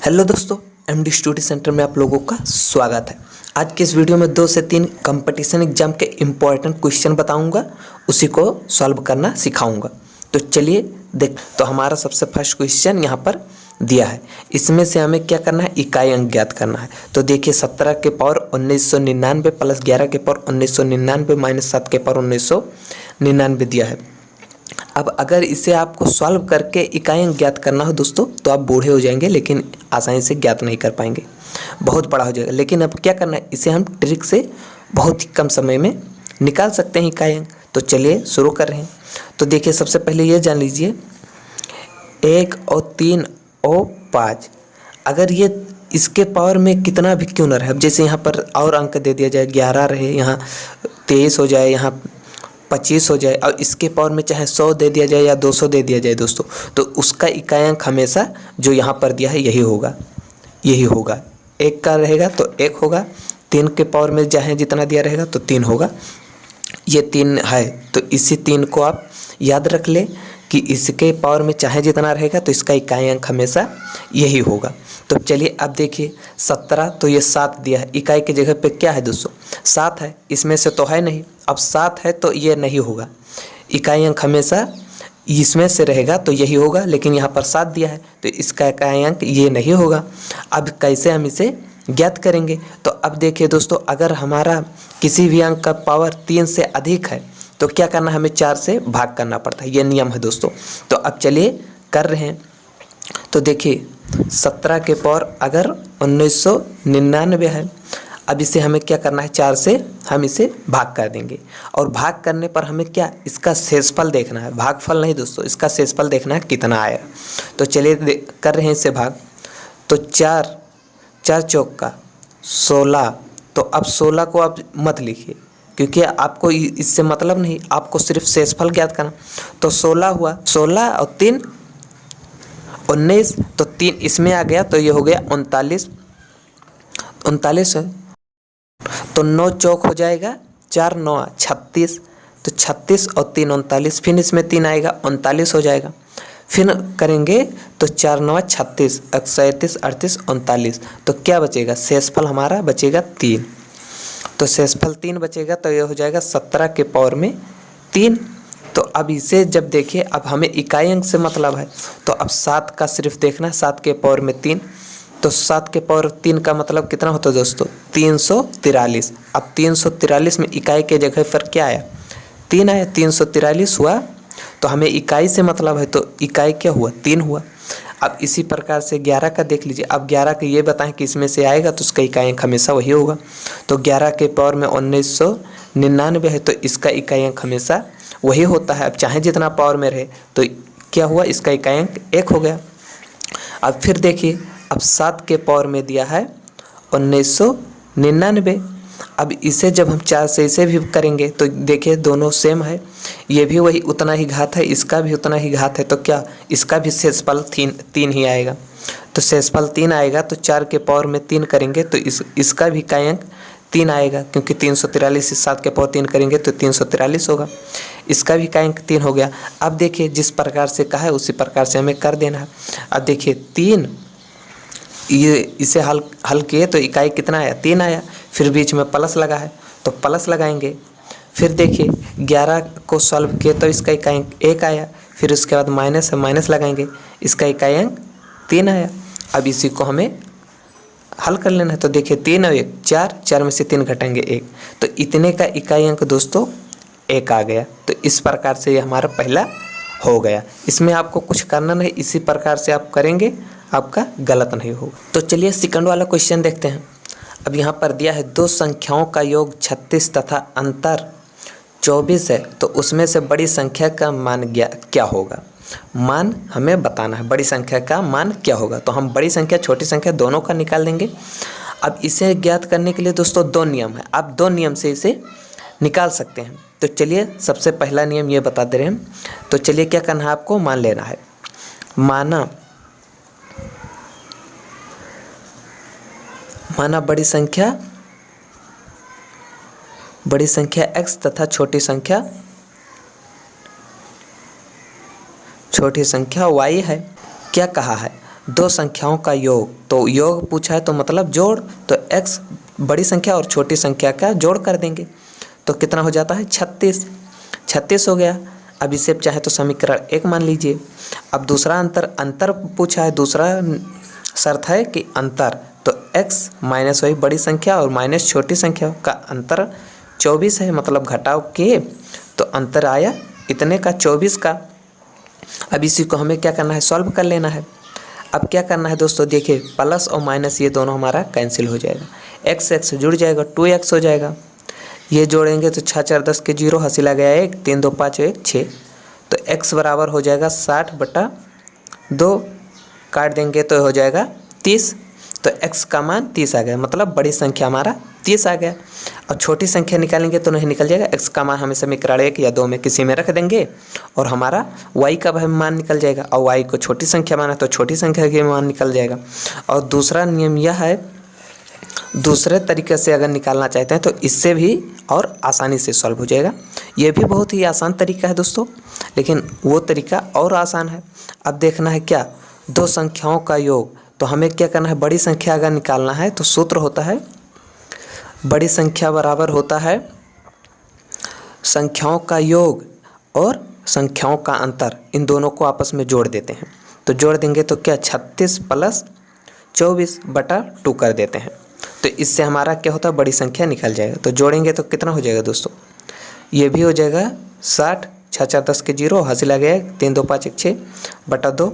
Hello दोस्तों, MD study centre में आप लोगों का स्वागत है। आज के इस वीडियो में 2 से 3 कंपटीशन एग्जाम के इम्पोर्टेंट क्वेश्चन बताऊंगा, उसी को सॉल्व करना सिखाऊंगा। तो चलिए देख। तो हमारा सबसे फर्स्ट क्वेश्चन यहाँ पर दिया है। इसमें से हमें क्या करना है, इकाई अंक ज्ञात करना है। तो देखिए 17 के पावर 1999 प्लस 11 के पावर 1999 माइनस 7 के पावर 1999 दिया है। अब अगर इसे आपको सॉल्व करके इकाई अंक ज्ञात करना हो दोस्तों, तो आप बूढ़े हो जाएंगे, लेकिन आसानी से ज्ञात नहीं कर पाएंगे, बहुत बड़ा हो जाएगा। लेकिन अब क्या करना है, इसे हम ट्रिक से बहुत ही कम समय में निकाल सकते हैं इकाई अंक। तो चलिए शुरू कर रहे हैं। तो देखिए सबसे पहले ये जान लीजिए 1 और 3 और 5, अगर ये इसके पावर में कितना भी क्यों न रहे। अब जैसे यहाँ पर और अंक दे दिया जाए, 11 रहे, यहाँ 23 हो जाए, यहाँ 25 हो जाए, और इसके पावर में चाहे 100 दे दिया जाए या 200 दे दिया जाए दोस्तों, तो उसका इकाई अंक हमेशा जो यहाँ पर दिया है यही होगा, यही होगा। 1 का रहेगा तो 1 होगा, 3 के पावर में चाहे जितना दिया रहेगा तो 3 होगा। ये 3 है तो इसी 3 को आप याद रख ले कि इसके पावर में चाहे जितना रहेगा तो इसका इकाई अंक हमेशा यही होगा। तो चलिए अब देखिए 17, तो ये 7 दिया है, इकाई की जगह पे क्या है दोस्तों, 7 है, इसमें से तो है नहीं। अब 7 है तो ये नहीं होगा, इकाई अंक हमेशा इसमें से रहेगा तो यही होगा, लेकिन यहाँ पर 7 दिया है तो इसका इकाई अंक ये नहीं होगा। अब कैसे हम इसे ज्ञात करेंगे, तो अब देखिए दोस्तों, अगर हमारा किसी भी अंक का पावर 3 से अधिक है तो क्या करना है, हमें 4 से भाग करना पड़ता है, ये नियम है दोस्तों। तो अब चलिए कर रहे हैं। तो देखिए 17 के पावर अगर 1999 है, अब इसे हमें क्या करना है, 4 से हम इसे भाग कर देंगे, और भाग करने पर हमें क्या, इसका शेषफल देखना है, भागफल नहीं दोस्तों, इसका शेषफल देखना है कितना आएगा। तो चलिए कर रहे हैं इसे भाग। तो 4 चौक का 16, तो अब 16 को आप मत लिखिए क्योंकि आपको इससे मतलब नहीं, आपको सिर्फ शेषफल ज्ञात करना। तो 16 हुआ, 16 और 3 19, तो 3 इसमें आ गया तो ये हो गया 39 है। तो 9 चौक हो जाएगा, 4 9 36, तो 36 और 3 39, फिर इसमें 3 आएगा 39 हो जाएगा। फिर करेंगे तो 4 9 36, 37 38 39, तो क्या बचेगा, शेषफल हमारा बचेगा 3। तो शेषफल 3 बचेगा तो ये हो जाएगा 17 के पावर में 3। तो अब इसे जब देखिए, अब हमें इकाई अंक से मतलब है, तो अब 7 का सिर्फ देखना, 7 के पावर में 3, तो 7 के पावर 3 का मतलब कितना होता है दोस्तों, 343। अब 343 में इकाई के जगह पर क्या आया, 3 आया, 343 हुआ। तो हमें इकाई से मतलब है, तो इकाई क्या हुआ, 3 हुआ। अब इसी प्रकार से 11 का देख लीजिए। अब 11 का ये बताएं कि इसमें से आएगा तो उसका इकाई अंक हमेशा वही होगा। तो 11 के पावर में 1999 है तो इसका इकाई अंक हमेशा वही होता है। अब चाहे जितना पावर में रहे तो क्या हुआ, इसका इकाई अंक 1 हो गया। अब फिर देखिए, अब 7 के पावर में दिया है 1999। अब इसे जब हम 4 से इसे भी करेंगे तो देखिए दोनों सेम है, ये भी वही उतना ही घात है, इसका भी उतना ही घात है, तो क्या इसका भी शेषफल 3 ही आएगा। तो शेषफल 3 आएगा, तो 4 के पावर में 3 करेंगे तो इसका भी इकाई अंक 3 आएगा, क्योंकि 343 से 7 के पावर 3 करेंगे तो 343 होगा, इसका भी इकाई अंक 3 हो गया। अब देखिए जिस प्रकार से कहा है उसी प्रकार से हमें कर देना है। अब देखिए 3, ये इसे हल किए तो इकाई कितना आया, 3 आया, फिर बीच में प्लस लगा है तो प्लस लगाएंगे। फिर देखिए 11 को सॉल्व किए तो इसका इकाई अंक 1 आया, फिर उसके बाद माइनस है, माइनस लगाएंगे, इसका इकाई अंक 3 आया। अब इसी को हमें हल कर लेना है। तो देखिए 3 और 1 4 में से 3 घटाएंगे 1, तो इतने का इकाई अंक दोस्तों 1 आ गया। तो इस प्रकार से ये हमारा पहला हो गया। इसमें आपको कुछ करना नहीं, इसी प्रकार से आप करेंगे, आपका गलत नहीं होगा। तो चलिए सेकंड वाला क्वेश्चन देखते हैं। अब यहाँ पर दिया है 2 संख्याओं का योग 36 तथा अंतर 24 है, तो उसमें से बड़ी संख्या का मान क्या होगा। मान हमें बताना है, बड़ी संख्या का मान क्या होगा। तो हम बड़ी संख्या छोटी संख्या दोनों का निकाल देंगे। अब इसे ज्ञात करने के लिए दोस्तों 2 नियम है, आप 2 नियम से इसे निकाल सकते हैं। तो चलिए सबसे पहला नियम ये बता दे रहे हैं। तो चलिए क्या करना है, आपको मान लेना है। माना बड़ी संख्या x तथा छोटी संख्या y है। क्या कहा है, दो संख्याओं का योग, तो योग पूछा है तो मतलब जोड़, तो x बड़ी संख्या और छोटी संख्या का जोड़ कर देंगे तो कितना हो जाता है 36। 36 हो गया। अब इसे चाहे तो समीकरण 1 मान लीजिए। अब दूसरा अंतर पूछा है, दूसरा शर्त है कि अंतर, तो x माइनस वही बड़ी संख्या और माइनस छोटी संख्या का अंतर 24 है, मतलब घटाव किए तो अंतर आया इतने का 24 का। अब इसी को हमें क्या करना है, सॉल्व कर लेना है। अब क्या करना है दोस्तों, देखिए प्लस और माइनस ये दोनों हमारा कैंसिल हो जाएगा, x जुड़ जाएगा, 2x हो जाएगा। ये जोड़ेंगे तो 6 4 10 के 0, हासिल आ गया 1, 3 2 5 1 6, तो x बराबर हो जाएगा 60/2, काट देंगे तो हो जाएगा 30, तो x का मान 30 आ गया, मतलब बड़ी संख्या हमारा 30 आ गया। अब छोटी संख्या निकालेंगे तो नहीं निकल जाएगा, x का मान हमें समीकरण 1 या 2 में किसी में रख देंगे और हमारा y का मान निकल जाएगा, और y को छोटी संख्या माना तो छोटी संख्या के मान निकल जाएगा। और दूसरा नियम यह है, दूसरे तरीके से अगर निकालना चाहते हैं तो इससे भी और आसानी से सॉल्व हो जाएगा। ये भी बहुत ही आसान तरीका है दोस्तों, लेकिन वो तरीका और आसान है। अब देखना है क्या, दो संख्याओं का योग, तो हमें क्या करना है, बड़ी संख्या अगर निकालना है तो सूत्र होता है, बड़ी संख्या बराबर होता है संख्याओं का योग और संख्याओं का अंतर, इन दोनों को आपस में जोड़ देते हैं। तो जोड़ देंगे तो क्या 36 + 24/2 कर देते हैं, तो इससे हमारा क्या होता है, बड़ी संख्या निकल जाएगा। तो जोड़ेंगे तो कितना हो जाएगा दोस्तों, ये भी हो जाएगा 60, 6 4 10 के 0, हासिल आ गया 3 2 5 1 6/2,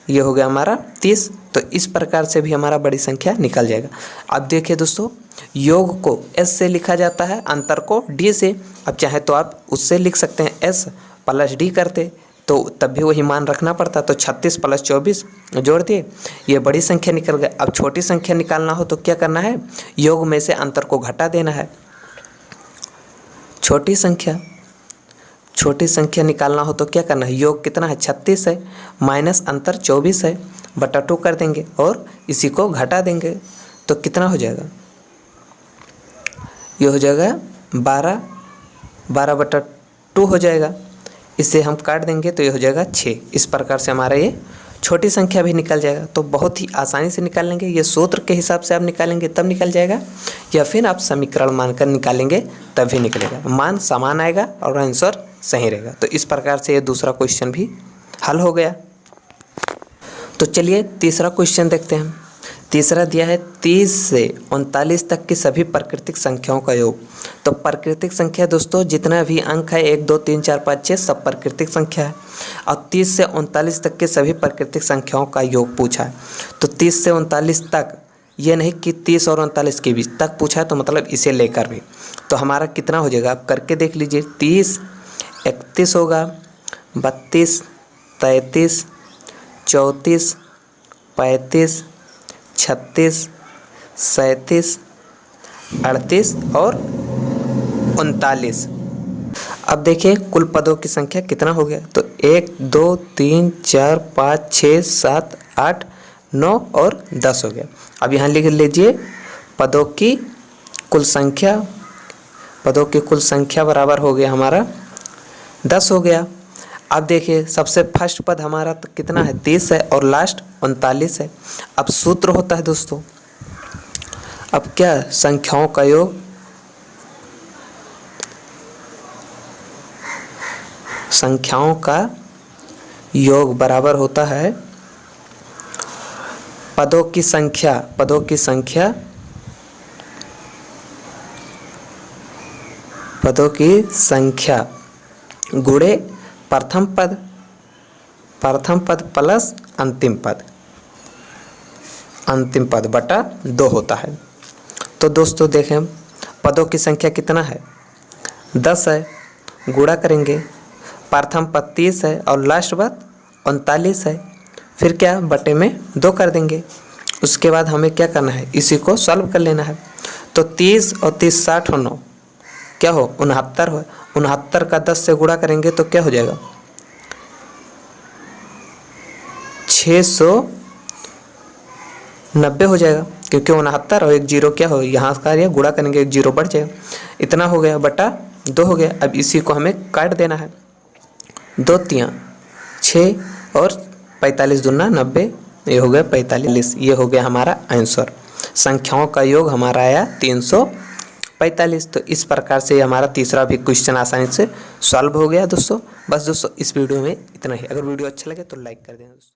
ये हो गया हमारा 30। तो इस प्रकार से भी हमारा बड़ी संख्या निकल जाएगा। अब देखिए दोस्तों, योग को s से लिखा जाता है, अंतर को d से। अब चाहे तो आप उससे लिख सकते हैं, s + d करते तो तब भी वही मान रखना पड़ता, तो 36 + 24 जोड़ दिए, ये बड़ी संख्या निकल गई। अब छोटी संख्या निकालना हो तो क्या करना है, योग में से अंतर को घटा देना है। छोटी संख्या निकालना हो तो क्या करना है, योग कितना है 36 है, माइनस अंतर 24 है, बटा 2 कर देंगे और इसी को घटा देंगे तो कितना हो जाएगा, ये हो जाएगा 12/2 हो जाएगा। इसे हम काट देंगे तो ये हो जाएगा 6। इस प्रकार से हमारा ये छोटी संख्या भी निकल जाएगा। तो बहुत ही आसानी से निकाल लेंगे, ये सूत्र के हिसाब से आप निकालेंगे तब निकल जाएगा, या फिर आप समीकरण मानकर निकालेंगे तब भी निकलेगा, मान समान आएगा और आंसर सही रहेगा। तो इस प्रकार से ये दूसरा क्वेश्चन भी हल हो गया। तो चलिए तीसरा क्वेश्चन देखते हैं। तीसरा दिया है 30 से 39 तक की सभी प्राकृतिक संख्याओं का योग। तो प्राकृतिक संख्या दोस्तों जितना भी अंक है 1 2 3 4 5 6 सब प्राकृतिक संख्या है, और 30 से 39 तक के सभी प्राकृतिक संख्याओं का योग पूछा है। तो 30 से 39 तक, ये नहीं कि 30 और 39 के बीच तक पूछा है, तो मतलब इसे लेकर भी, तो हमारा कितना हो जाएगा आप करके देख लीजिए। 30 31 होगा, 32 33 34 35 36 37 38 और 39। अब देखिए कुल पदों की संख्या कितना हो गया, तो 1 2 3 4 5 6 7 8 9 और 10 हो गया। अब यहाँ लिख लीजिए पदों की कुल संख्या, पदों की कुल संख्या बराबर हो गया हमारा 10 हो गया। अब देखिए सबसे फर्स्ट पद हमारा तो कितना है 30 है और लास्ट 39 है। अब सूत्र होता है दोस्तों, अब क्या संख्याओं का योग, संख्याओं का योग बराबर होता है पदों की संख्या, पदों की संख्या, पदों की संख्या गुणे प्रथम पद, प्रथम पद प्लस अंतिम पद, अंतिम पद बटा 2 होता है। तो दोस्तों देखें पदों की संख्या कितना है 10 है, गुणा करेंगे, प्रथम पद 30 है और लास्ट पद 39 है, फिर क्या बटे में 2 कर देंगे। उसके बाद हमें क्या करना है, इसी को सॉल्व कर लेना है। तो 30 और 30 60 और 9 क्या हो 69 हो, 69 का 10 से गुणा करेंगे तो क्या हो जाएगा 690 हो जाएगा, क्योंकि 69 और एक जीरो क्या हो यहाँ का ये गुणा करेंगे एक जीरो बढ़ जाएगा, इतना हो गया बटा 2 हो गया। अब इसी को हमें काट देना है, 2 3 6 और 45 दूना 90, ये हो गया 45, ये हो गया हमारा आंसर। संख्याओं का योग हमारा आया 345। तो इस प्रकार से हमारा तीसरा भी क्वेश्चन आसानी से सॉल्व हो गया दोस्तों। बस दोस्तों इस वीडियो में इतना ही। अगर वीडियो अच्छा लगे तो लाइक कर दें दोस्तों।